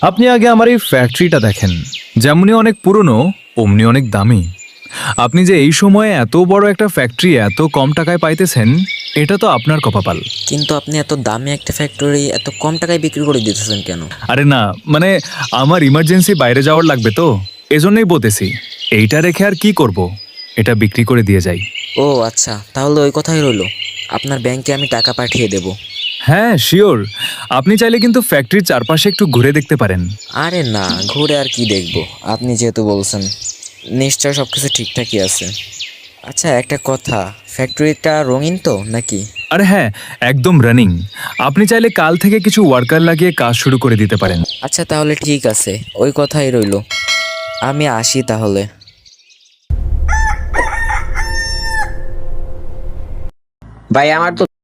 আপনি আগে আমার এই ফ্যাক্টরিটা দেখেন, যেমনি অনেক পুরনো অমনি অনেক দামি। আপনি যে এই সময়ে এত বড় একটা ফ্যাক্টরি এত কম টাকায় পাইতেছেন, এটা তো আপনার কপাল। কিন্তু আপনি এত দামি একটা ফ্যাক্টরি এত কম টাকায় বিক্রি করে দিতেছেন কেন? আরে না, মানে আমার ইমার্জেন্সি বাইরে যাওয়ার লাগবে তো, এজন্যই বলতেছি। এইটা রেখে আর কি করব, এটা বিক্রি করে দিয়ে যাই। ও আচ্ছা, তাহলে ওই কথাই রইলো। আপনার ব্যাংকে আমি টাকা পাঠিয়ে দেব। হ্যাঁ শিওর, আপনি চাইলে কিন্তু ফ্যাক্টরির চারপাশে একটু ঘুরে দেখতে পারেন। আরে না, ঘুরে আর কি দেখবো, আপনি যেহেতু বলছেন নিশ্চয় সব কিছু ঠিকঠাকই আছে। আচ্ছা একটা কথা, ফ্যাক্টরিটা রঙিন তো নাকি? আরে হ্যাঁ, একদম রানিং। আপনি চাইলে কাল থেকে কিছু ওয়ার্কার লাগিয়ে কাজ শুরু করে দিতে পারেন। আচ্ছা তাহলে ঠিক আছে, ওই কথাই রইলো। আমি আসি তাহলে। ভাই আমার তো